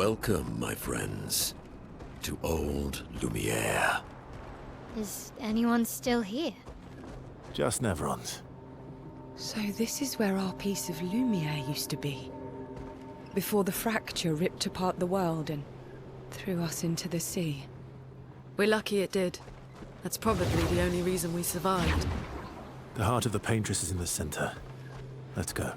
Welcome, my friends, to old Lumiere. Is anyone still here? Just Neverons. So this is where our piece of Lumiere used to be. Before the fracture ripped apart the world and threw us into the sea. We're lucky it did. That's probably the only reason we survived. The heart of the Paintress is in the center. Let's go.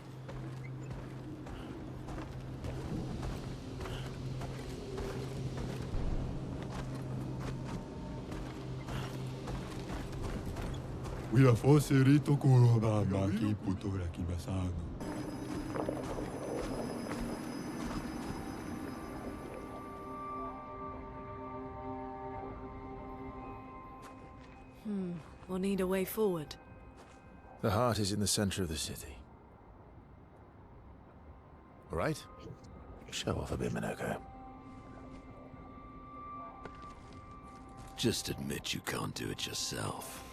We'll need a way forward. The heart is in the center of the city. All right? Show off a bit, Minoko. Just admit you can't do it yourself.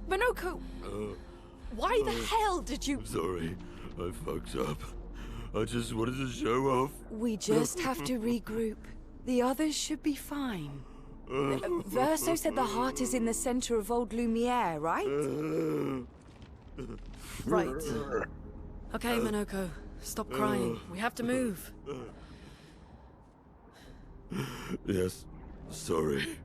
Minoko! Why the hell did you... Sorry, I fucked up. I just wanted to show off. We just have to regroup. The others should be fine. Verso said the heart is in the center of old Lumiere, right? Right. Okay, Minoko. Stop crying. We have to move. Yes, sorry.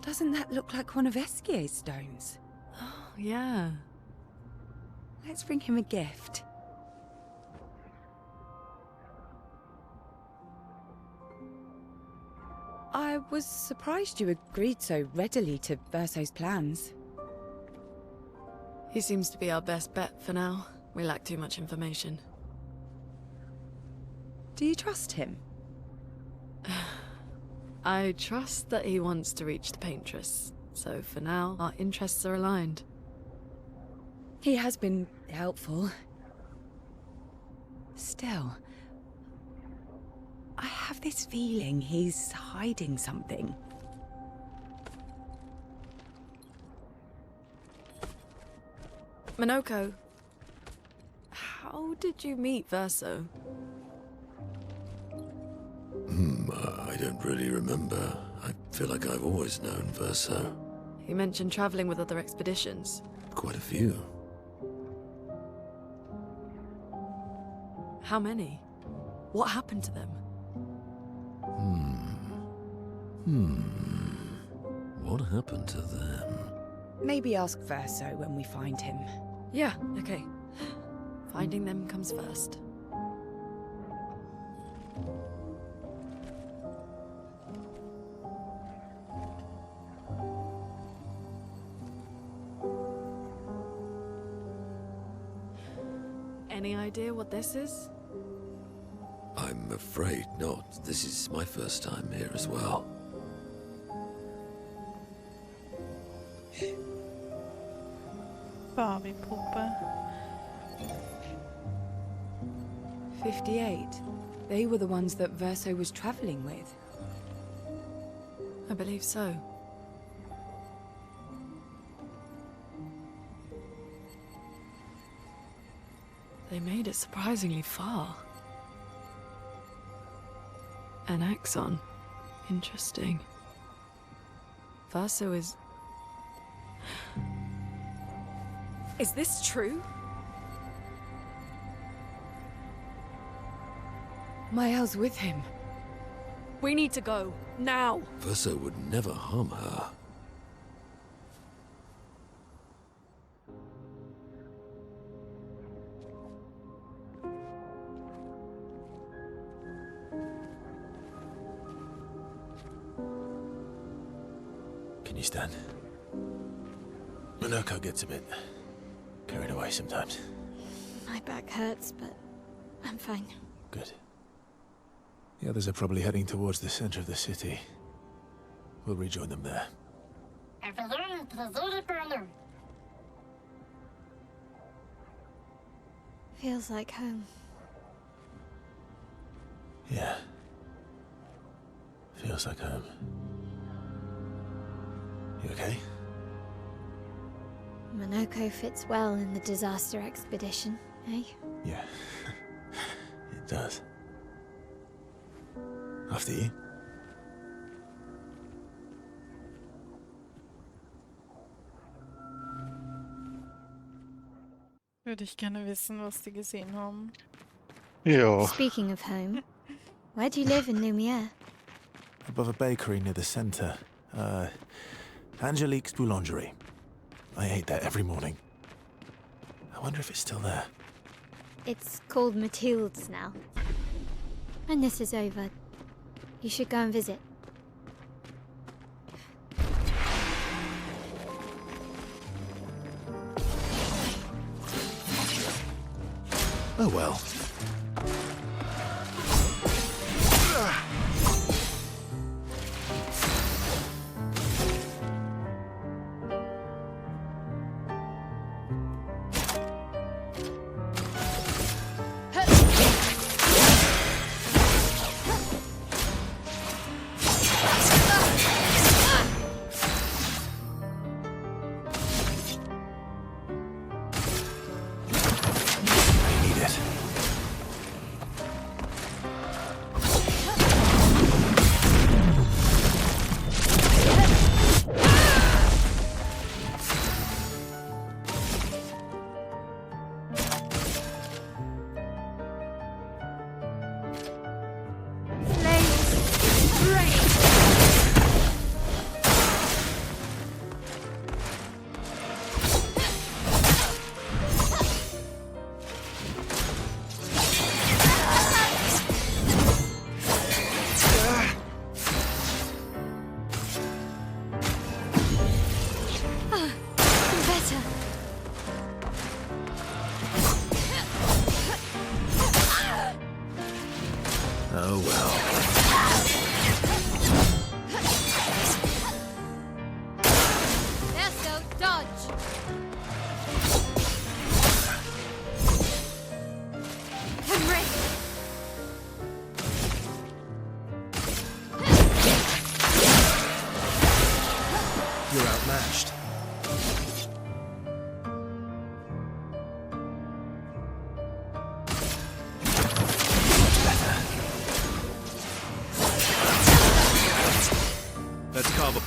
Doesn't that look like one of Esquier's stones? Oh, yeah. Let's bring him a gift. I was surprised you agreed so readily to Verso's plans. He seems to be our best bet for now. We lack too much information. Do you trust him? I trust that he wants to reach the Paintress. So for now, our interests are aligned. He has been helpful. Still, I have this feeling he's hiding something. Minoko, how did you meet Verso? I don't really remember. I feel like I've always known Verso. You mentioned traveling with other expeditions. Quite a few. How many? What happened to them? What happened to them? Maybe ask Verso when we find him. Yeah, okay. Finding them comes first. Any idea what this is? I'm afraid not. This is my first time here as well. Barbie-puppe. 58. They were the ones that Verso was traveling with. I believe so. They made it surprisingly far. An axon. Interesting. Verso is... Is this true? Mael's with him. We need to go. Now! Verso would never harm her. Can you stand? Minoko gets a bit carried away sometimes. My back hurts, but I'm fine. Good. The others are probably heading towards the center of the city. We'll rejoin them there. Feels like home. Yeah. Feels like home. You okay? Minoko fits well in the disaster expedition, eh? Yeah. It does. After you. Würde ich gerne wissen, was die gesehen haben. Ja, Speaking of home, where do you live in Lumiere? Above a bakery near the center. Angelique's Boulangerie. I ate there every morning. I wonder if it's still there. It's called Mathilde's now. When this is over, you should go and visit. Oh well. I need it.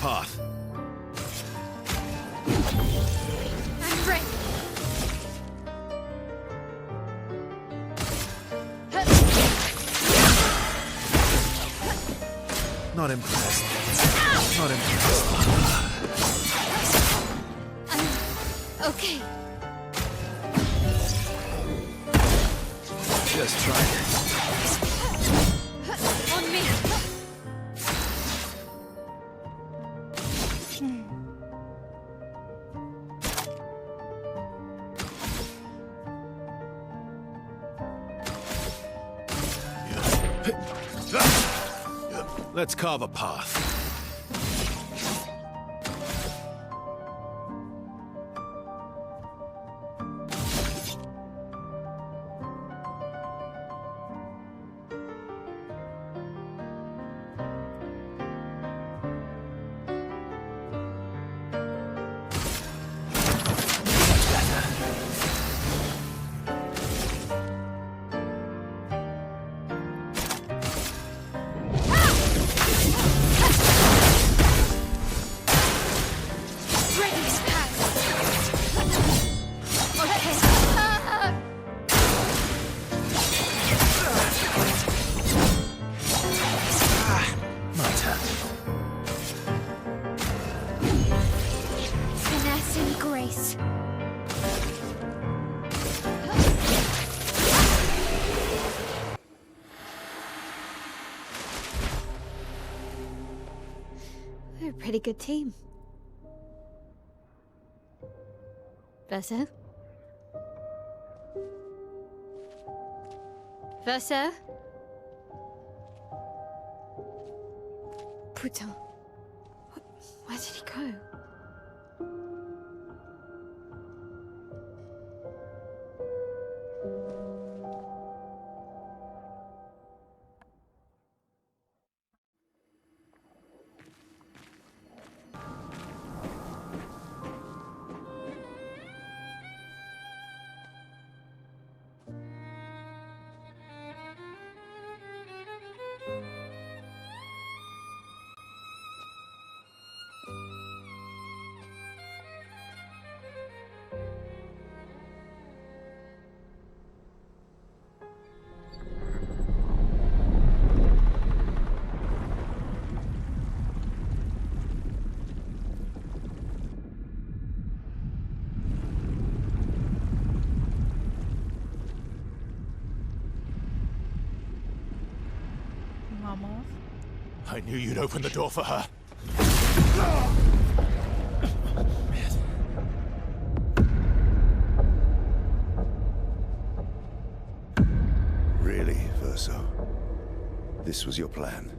path. I'm ready. Not impressed. Not impressed. Okay. Just try it. On me. Let's carve a path. We're a pretty good team. Verso? Verso? Putain. Where did he go? Mama. I knew you'd open the door for her. Really, Verso? This was your plan?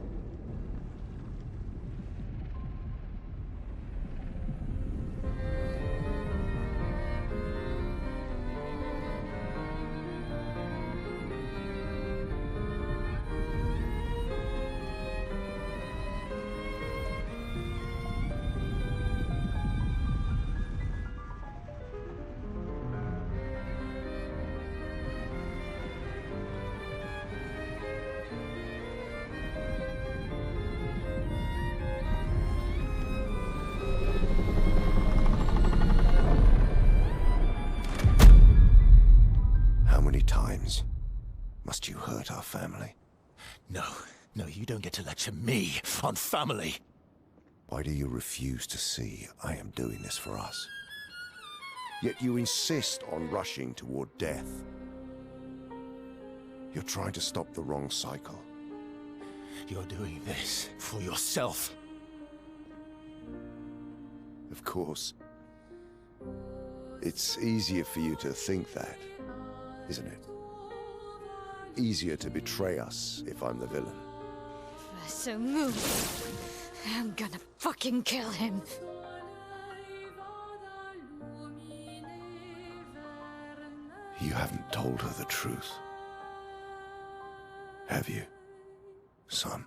Must you hurt our family? No, you don't get to lecture me on family. Why do you refuse to see I am doing this for us? Yet you insist on rushing toward death. You're trying to stop the wrong cycle. You're doing this for yourself. Of course. It's easier for you to think that, isn't it? Easier to betray us if I'm the villain. So move. I'm gonna fucking kill him. You haven't told her the truth. Have you, son?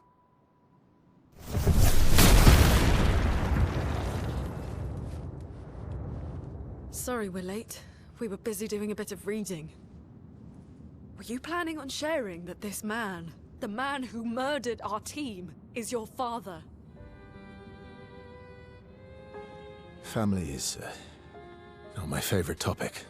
Sorry we're late. We were busy doing a bit of reading. Were you planning on sharing that this man, the man who murdered our team, is your father? Family is not my favorite topic.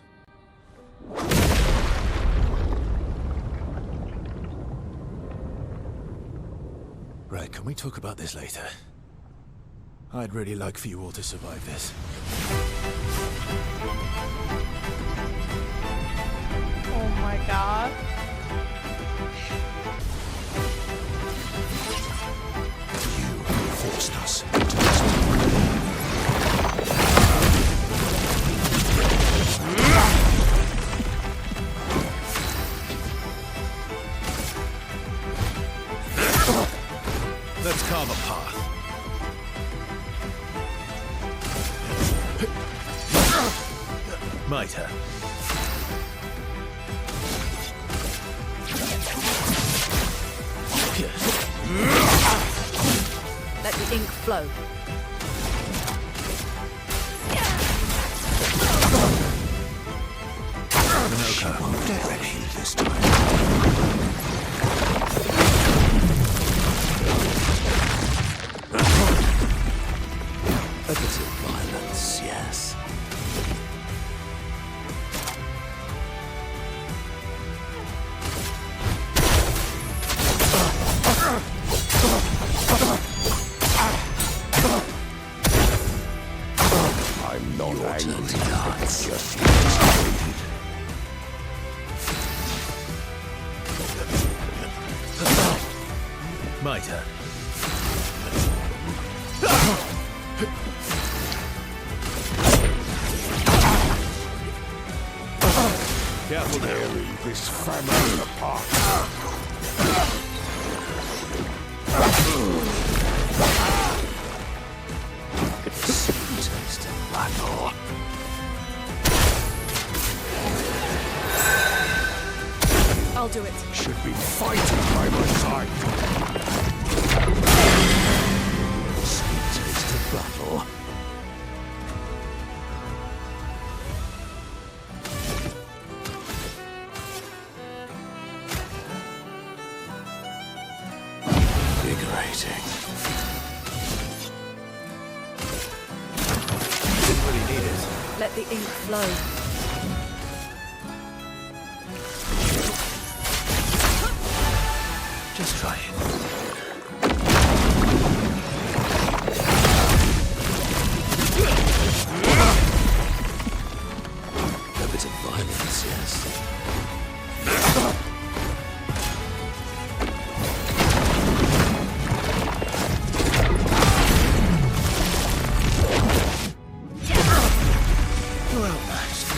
Right, can we talk about this later? I'd really like for you all to survive this. Oh my god. You forced us into this. Let's carve a path. Mitre. Let the ink flow. Minoka. Won't get ready this time. A bit of violence, yes. I'm not Your turn angry. to dance. Just disappointed. Mitre. Careful there. Tearing this family apart. Sweet taste of battle. I'll do it. Should be fighting by my side. Sweet taste of battle. Invigorating. Didn't really need it. Let the ink flow. Just try it. A bit of violence, yes. You're outmatched.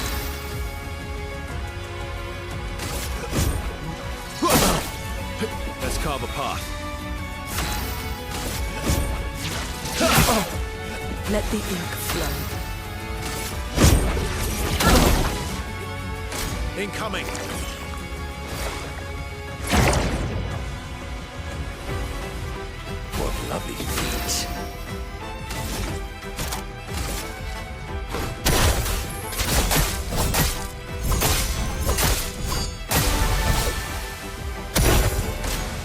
Let's carve a path. Let the ink flow. Incoming. What lovely feet.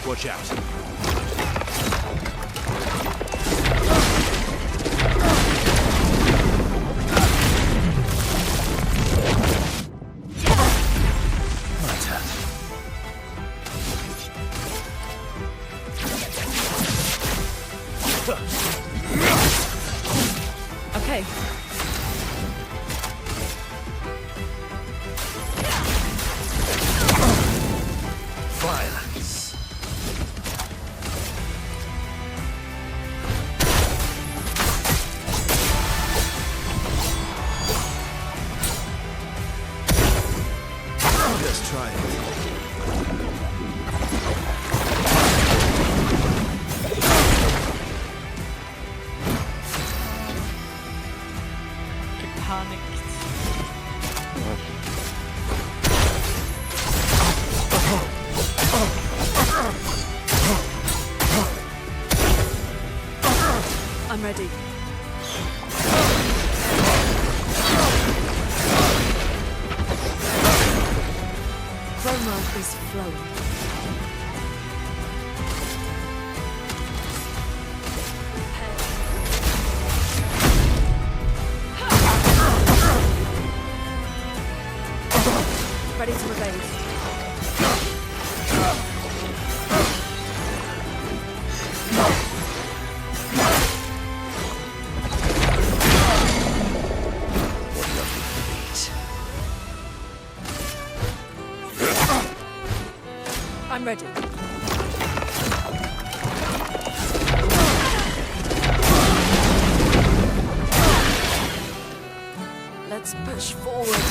Watch out. My turn. Okay. Violence. Just try it. Panicked. I'm ready. Chroma is flowing. Ready to evade. I'm ready. Let's push forward.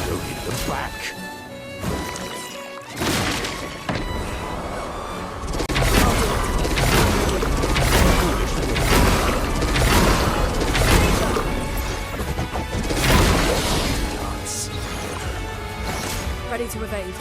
Go hit them back. Ready to evade.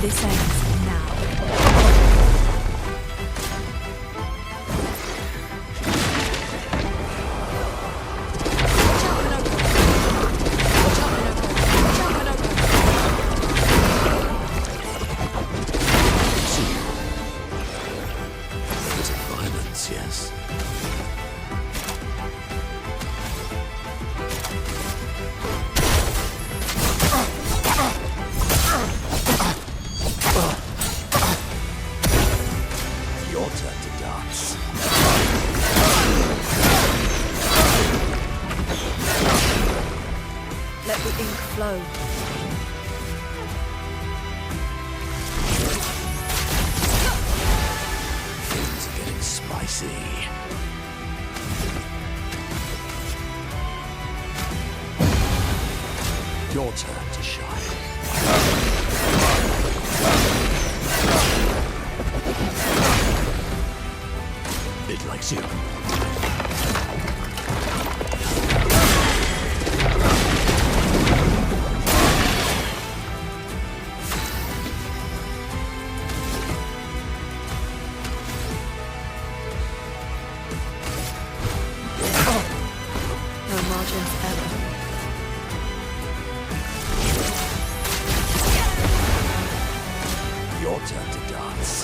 This ends now. Bit of violence, yes. Your turn to dance. Let the ink flow. Things are getting spicy. Your turn to shine. It likes you. No margins ever. Your turn to dance.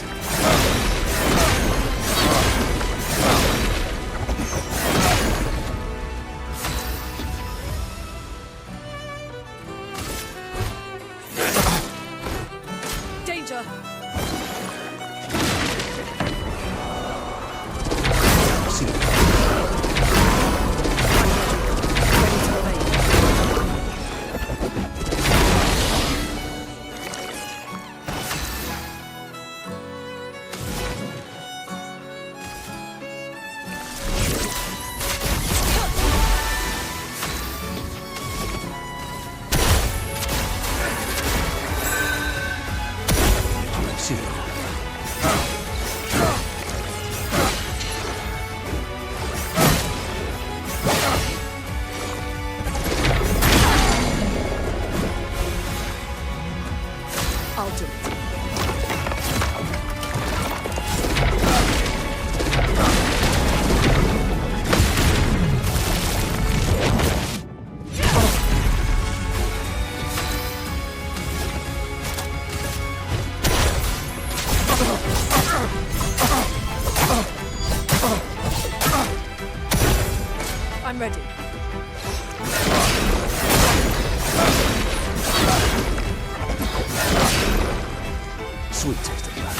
Danger! See you. Ready to evade. See you. I'll do it. I'm ready. Sweet taste of blood.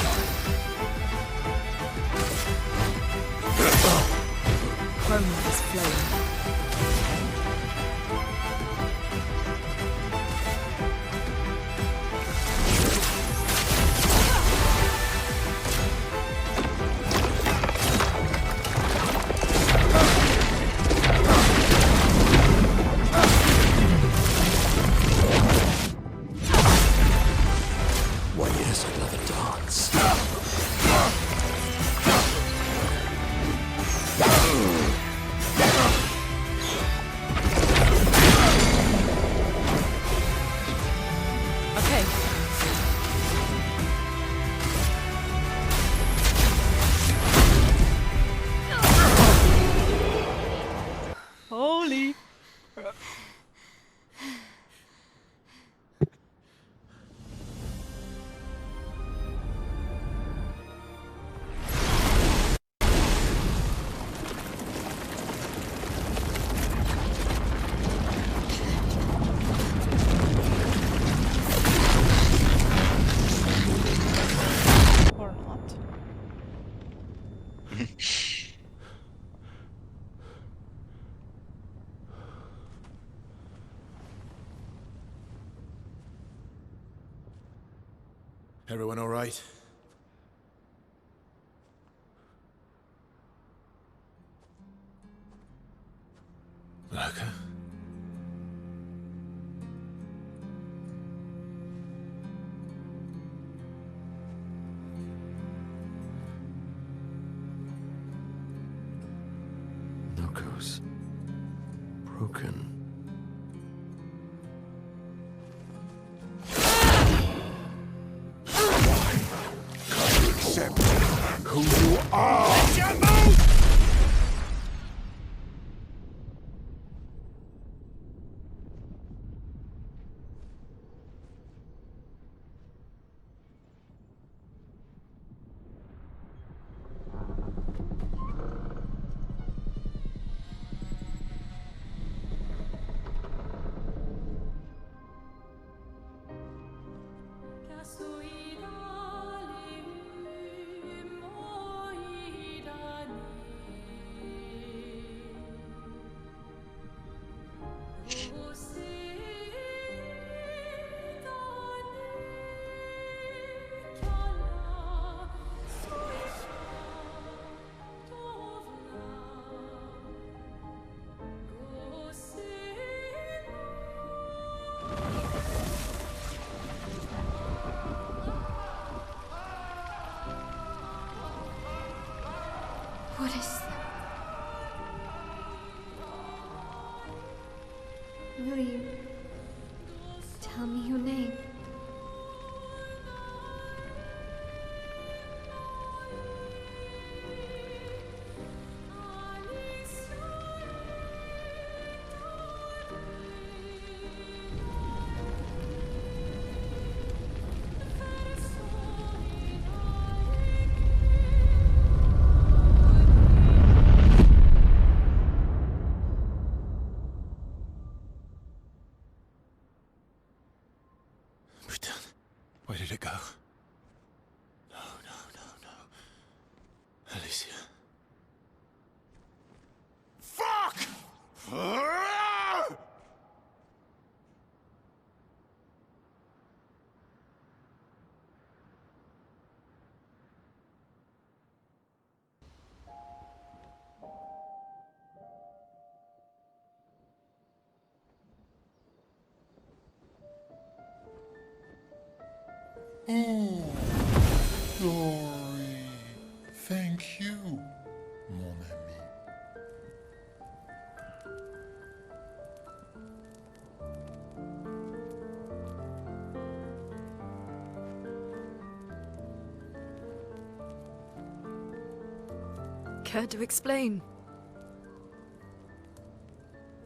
Chroma is flowing. Holy. Or not. Everyone all right? Lurker? Knuckles. Broken. Accept who you are! What is that? Will you tell me your name? Where did it go? No, no, no, no. Alicia. Fuck! Oh, glory. Thank you, mon ami. Care to explain?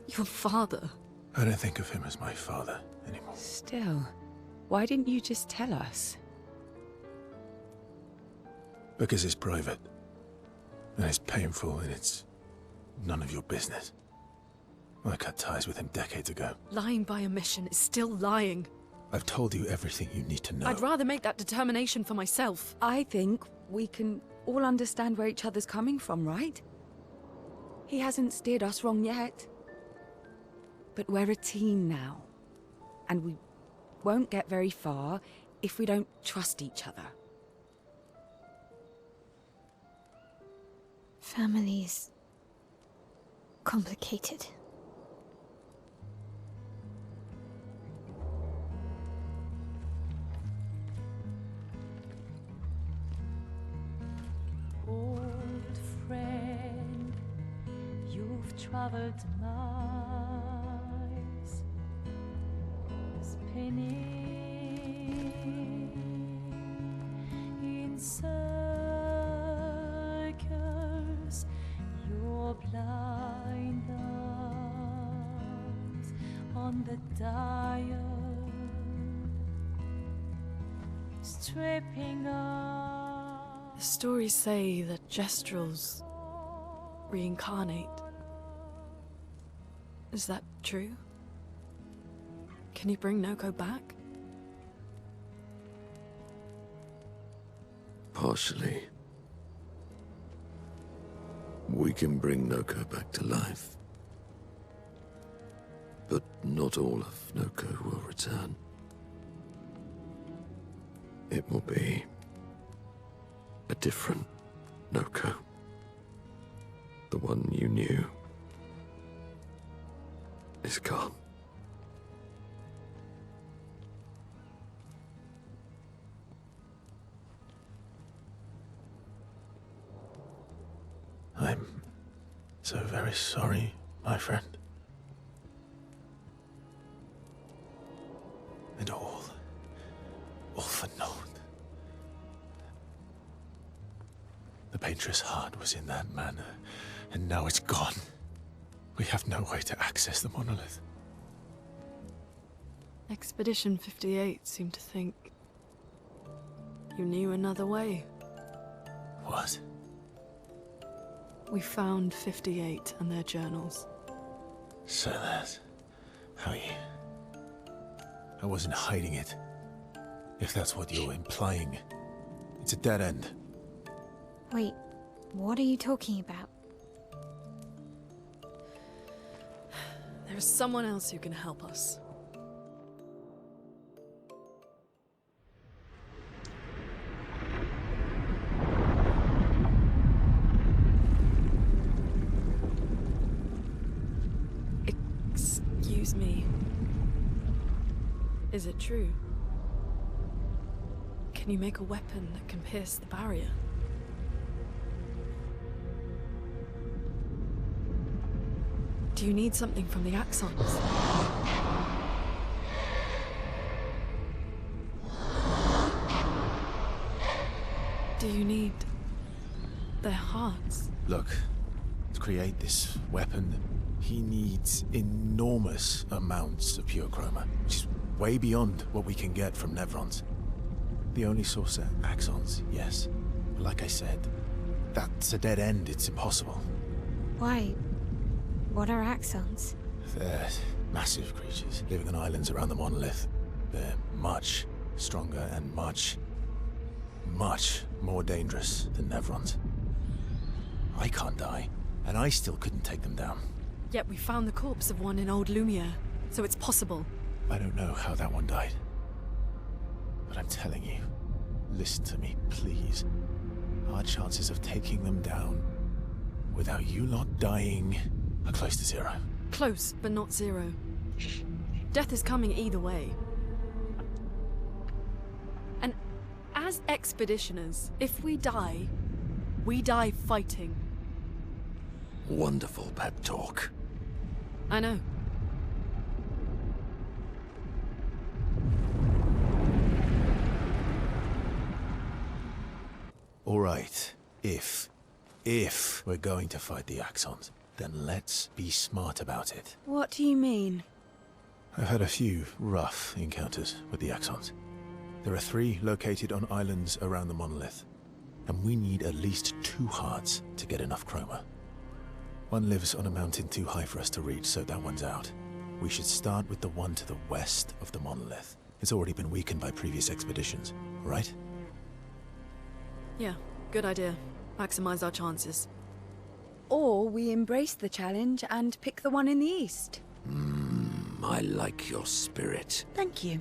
Your father. I don't think of him as my father anymore. Still, why didn't you just tell us? Because it's private. And it's painful and it's none of your business. I cut ties with him decades ago. Lying by omission is still lying. I've told you everything you need to know. I'd rather make that determination for myself. I think we can all understand where each other's coming from, right? He hasn't steered us wrong yet. But we're a team now. And we won't get very far if we don't trust each other. Family's complicated. Old friend, you've traveled miles, spinning in circles. Your blind eye on the dial, stripping off. The stories say that Gestrels reincarnate. Is that true? Can you bring Noko back? Partially. We can bring Noko back to life. But not all of Noko will return. It will be a different Noko. The one you knew is gone. I'm so very sorry, my friend. And all for naught. The Painter's heart was in that manor, and now it's gone. We have no way to access the monolith. Expedition 58 seemed to think you knew another way. What? We found 58 and their journals. So that's how you... I wasn't hiding it. If that's what you're implying. It's a dead end. Wait, what are you talking about? There is someone else who can help us. Excuse me. Is it true? Can you make a weapon that can pierce the barrier? Do you need something from the Axons? Do you need their hearts? Look, to create this weapon, he needs enormous amounts of pure chroma, which is way beyond what we can get from Nevrons. The only source are Axons, yes. But like I said, that's a dead end. It's impossible. Why? What are Axons? They're massive creatures living on islands around the monolith. They're much stronger and much more dangerous than Nevrons. I can't die, and I still couldn't take them down. Yet we found the corpse of one in old Lumiere, so it's possible. I don't know how that one died. But I'm telling you, listen to me, please. Our chances of taking them down without you lot dying are close to zero. Close, but not zero. Death is coming either way. And as expeditioners, if we die fighting. Wonderful pep talk. I know. All right, if we're going to fight the Axons, then let's be smart about it. What do you mean? I've had a few rough encounters with the Axons. There are 3 located on islands around the monolith, and we need at least 2 hearts to get enough chroma. One lives on a mountain too high for us to reach, so that one's out. We should start with the one to the west of the monolith. It's already been weakened by previous expeditions, right? Yeah, good idea. Maximize our chances. Or we embrace the challenge and pick the one in the east. I like your spirit. Thank you.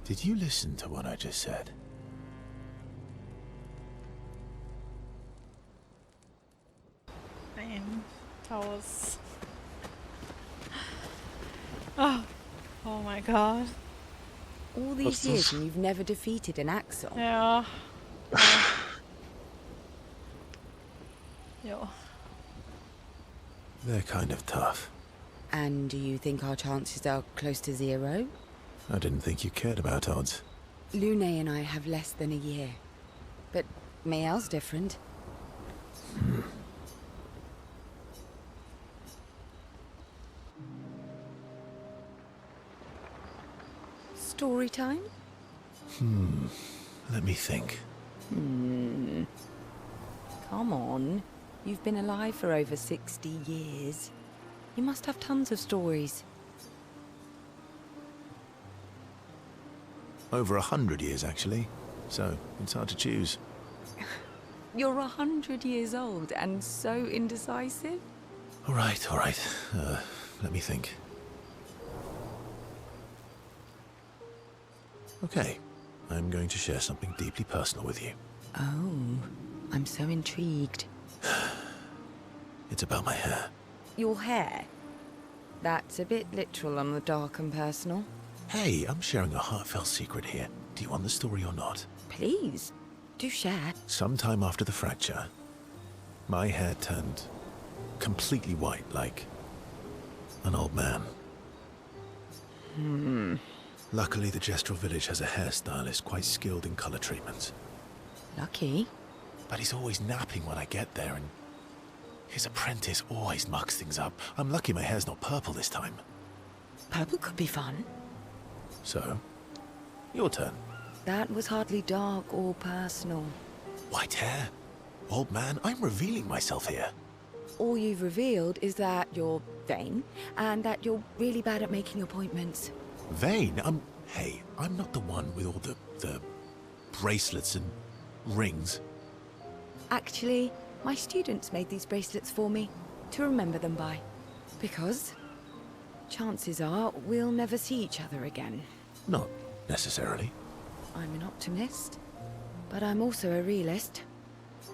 Did you listen to what I just said? Man, that was... Oh my god. All these years and you've never defeated an Axon. Yeah. Yo. They're kind of tough. And do you think our chances are close to zero? I didn't think you cared about odds. Lune and I have less than a year. But Mael's different. Story time? Let me think. Come on. You've been alive for over 60 years. You must have tons of stories. Over 100 years, actually. So, it's hard to choose. You're 100 years old and so indecisive? All right. Let me think. Okay, I'm going to share something deeply personal with you. Oh, I'm so intrigued. It's about my hair. Your hair? That's a bit literal on the dark and personal. Hey, I'm sharing a heartfelt secret here. Do you want the story or not? Please, do share. Sometime after the fracture, my hair turned completely white, like an old man. Luckily, the Gestrel village has a hairstylist quite skilled in color treatments. Lucky. But he's always napping when I get there, and his apprentice always mucks things up. I'm lucky my hair's not purple this time. Purple could be fun. So, your turn. That was hardly dark or personal. White hair? Old man, I'm revealing myself here. All you've revealed is that you're vain, and that you're really bad at making appointments. Vain? Hey, I'm not the one with all the bracelets and rings. Actually, my students made these bracelets for me, to remember them by. Because chances are we'll never see each other again. Not necessarily. I'm an optimist, but I'm also a realist.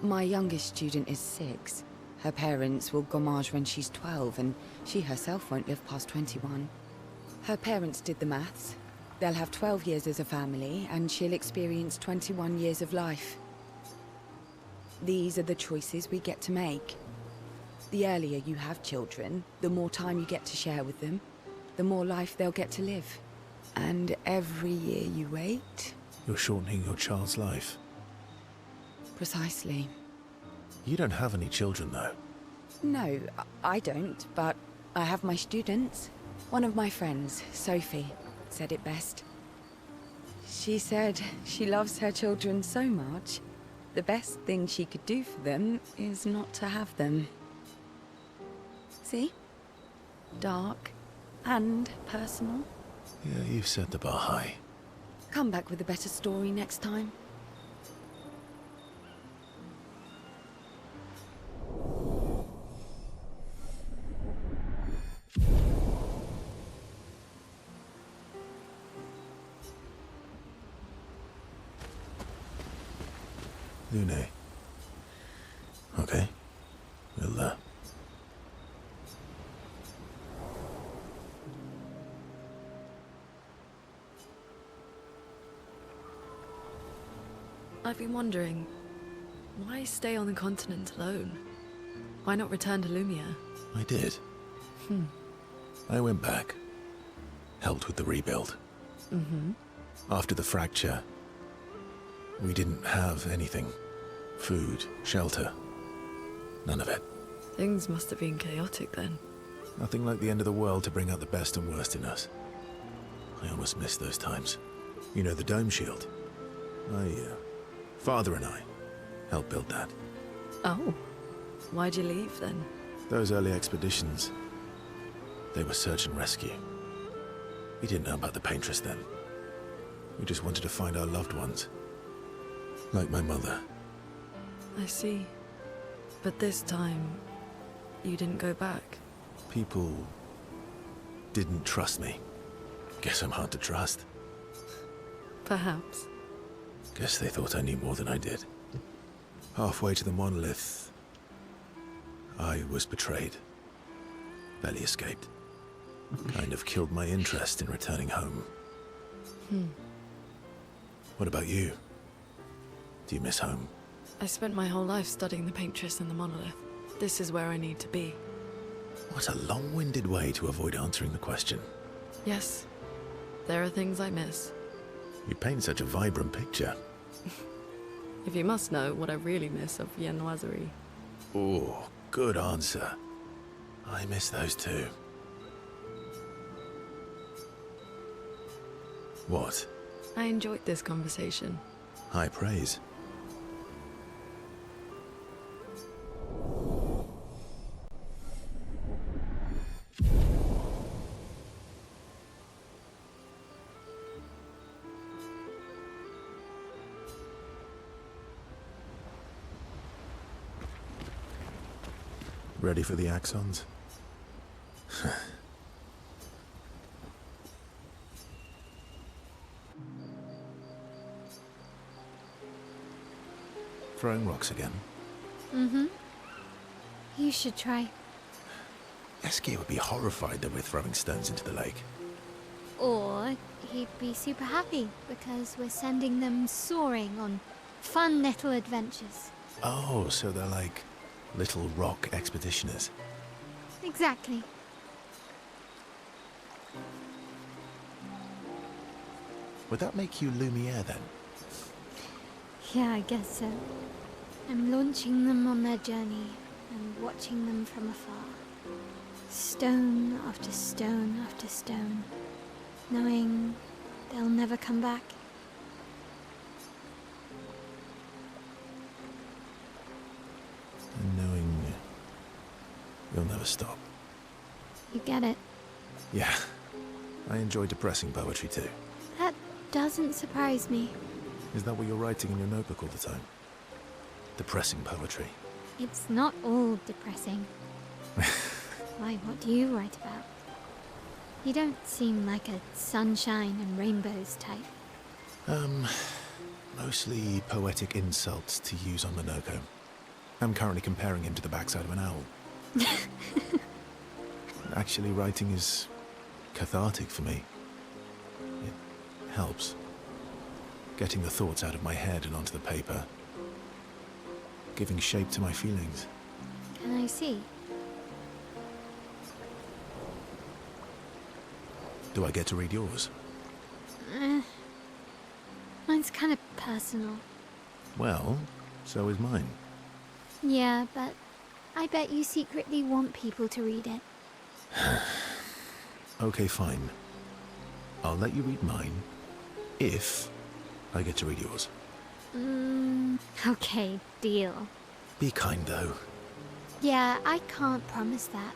My youngest student is 6. Her parents will gommage when she's 12, and she herself won't live past 21. Her parents did the maths. They'll have 12 years as a family, and she'll experience 21 years of life. These are the choices we get to make. The earlier you have children, the more time you get to share with them, the more life they'll get to live. And every year you wait... You're shortening your child's life. Precisely. You don't have any children, though. No, I don't, but I have my students. One of my friends, Sophie, said it best. She said she loves her children so much, the best thing she could do for them is not to have them. See? Dark and personal. Yeah, you've set the bar high. Come back with a better story next time. Lune. Okay. We'll, I've been wondering, why stay on the continent alone? Why not return to Lumiere? I did. I went back. Helped with the rebuild. After the fracture, we didn't have anything. Food, shelter. None of it. Things must have been chaotic then. Nothing like the end of the world to bring out the best and worst in us. I almost missed those times. You know, the dome shield. Father and I helped build that. Oh. Why'd you leave then? Those early expeditions, they were search and rescue. We didn't know about the paintress then. We just wanted to find our loved ones. Like my mother. I see. But this time, you didn't go back. People didn't trust me. Guess I'm hard to trust. Perhaps. Guess they thought I knew more than I did. Halfway to the monolith, I was betrayed. Barely escaped. Kind of killed my interest in returning home. What about you? Do you miss home? I spent my whole life studying the paintress and the monolith. This is where I need to be. What a long-winded way to avoid answering the question. Yes, there are things I miss. You paint such a vibrant picture. If you must know what I really miss of viennoiserie. Oh, good answer. I miss those too. What? I enjoyed this conversation. High praise. Ready for the axons? Throwing rocks again? Mm-hmm. You should try. Eski would be horrified that we're throwing stones into the lake. Or he'd be super happy because we're sending them soaring on fun little adventures. Oh, so they're like little rock expeditioners. Exactly. Would that make you Lumiere then? Yeah, I guess so. I'm launching them on their journey and watching them from afar. Stone after stone after stone, knowing they'll never come back. And knowing you'll never stop. You get it. Yeah, I enjoy depressing poetry too. That doesn't surprise me. Is that what you're writing in your notebook all the time? Depressing poetry. It's not all depressing. Why, what do you write about? You don't seem like a sunshine and rainbows type. Mostly poetic insults to use on Minoko. I'm currently comparing him to the backside of an owl. Actually, writing is cathartic for me. It helps. Getting the thoughts out of my head and onto the paper. Giving shape to my feelings. Can I see? Do I get to read yours? Mine's kind of personal. Well, so is mine. Yeah, but I bet you secretly want people to read it. Okay, fine. I'll let you read mine, if I get to read yours. Okay, deal. Be kind, though. Yeah, I can't promise that.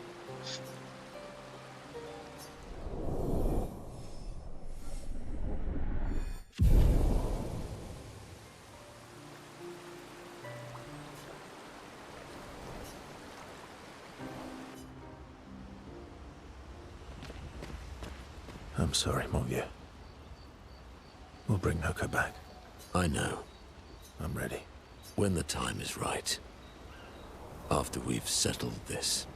I'm sorry, mon vieux. We'll bring Noko back. I know. I'm ready. When the time is right. After we've settled this.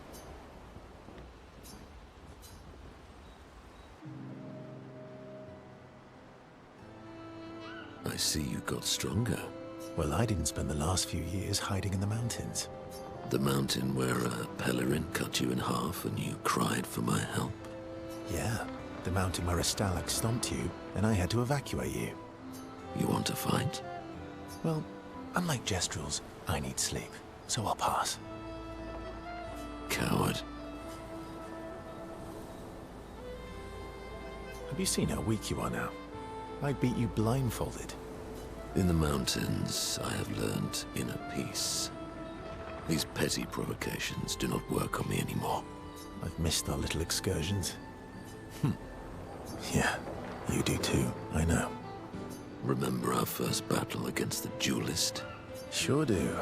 I see you got stronger. Well, I didn't spend the last few years hiding in the mountains. The mountain where a Pellerin cut you in half and you cried for my help. Yeah, the mountain where a Stalag stomped you and I had to evacuate you. You want to fight? Well, unlike Gestrels, I need sleep, so I'll pass. Coward. Have you seen how weak you are now? I beat you blindfolded. In the mountains, I have learned inner peace. These petty provocations do not work on me anymore. I've missed our little excursions. Yeah, you do too, I know. Remember our first battle against the duelist? Sure do.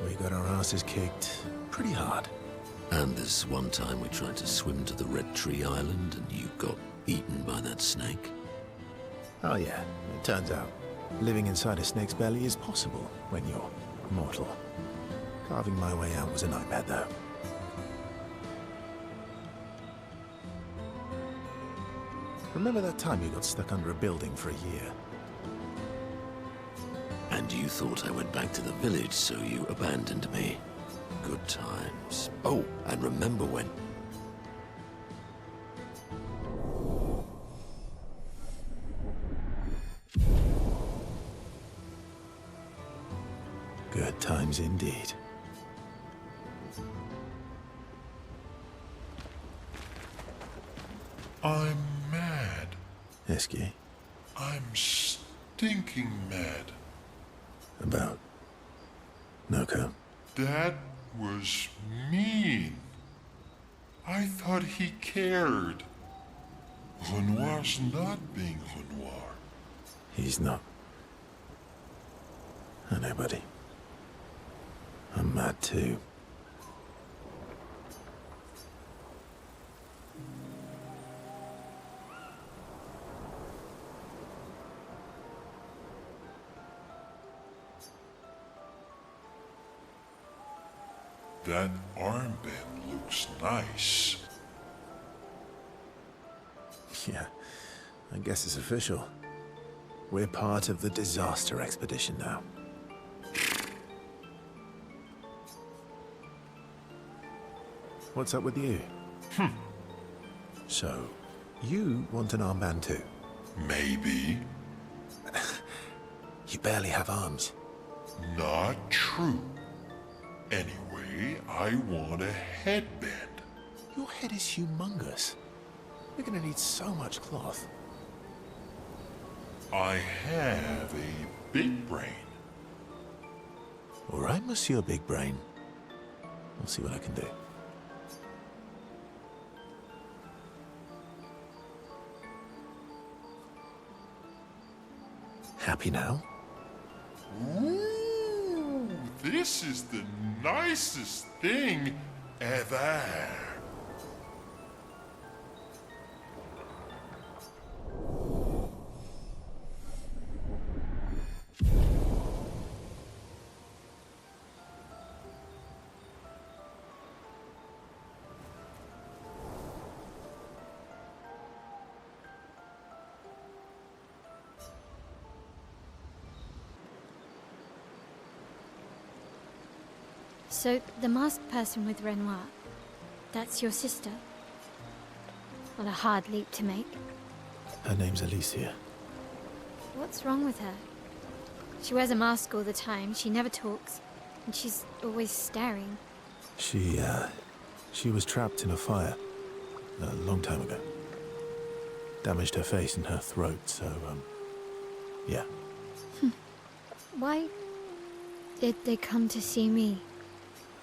We got our asses kicked pretty hard. And this one time we tried to swim to the Red Tree Island and you got eaten by that snake? Oh yeah, it turns out living inside a snake's belly is possible when you're mortal. Carving my way out was a nightmare though. Remember that time you got stuck under a building for a year? And you thought I went back to the village, so you abandoned me. Good times. Oh, and remember when... Good times indeed. I'm mad. Eski, I'm stinking mad. About Noko? That was mean. I thought he cared. Renoir's not being Renoir. He's not. I know, buddy. I'm mad too. That armband looks nice. Yeah, I guess it's official. We're part of the disaster expedition now. What's up with you? So, you want an armband too? Maybe. You barely have arms. Not true. Anyway, I want a headband. Your head is humongous. We're gonna need so much cloth. I have a big brain. All right, Monsieur Big Brain. I'll see what I can do. Happy now? Ooh, this is the nicest thing ever. So, the masked person with Renoir, that's your sister? What a hard leap to make. Her name's Alicia. What's wrong with her? She wears a mask all the time, she never talks, and she's always staring. She was trapped in a fire a long time ago. Damaged her face and her throat, so, yeah. Why did they come to see me?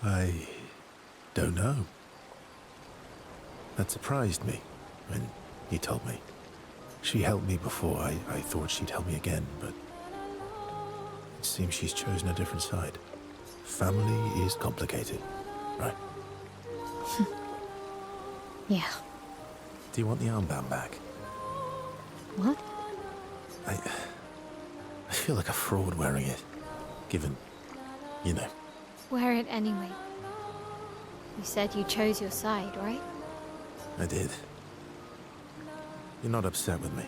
I don't know. That surprised me when you told me. She helped me before. I thought she'd help me again, but it seems she's chosen a different side. Family is complicated, right? Yeah. Do you want the armband back? What? I feel like a fraud wearing it, given, you know. Wear it anyway. You said you chose your side, right? I did. You're not upset with me?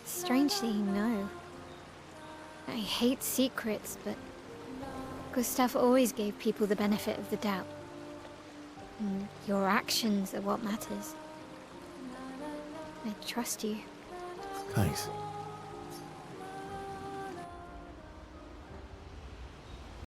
Strangely, no. I hate secrets, but Gustav always gave people the benefit of the doubt. And your actions are what matters. I trust you. Thanks.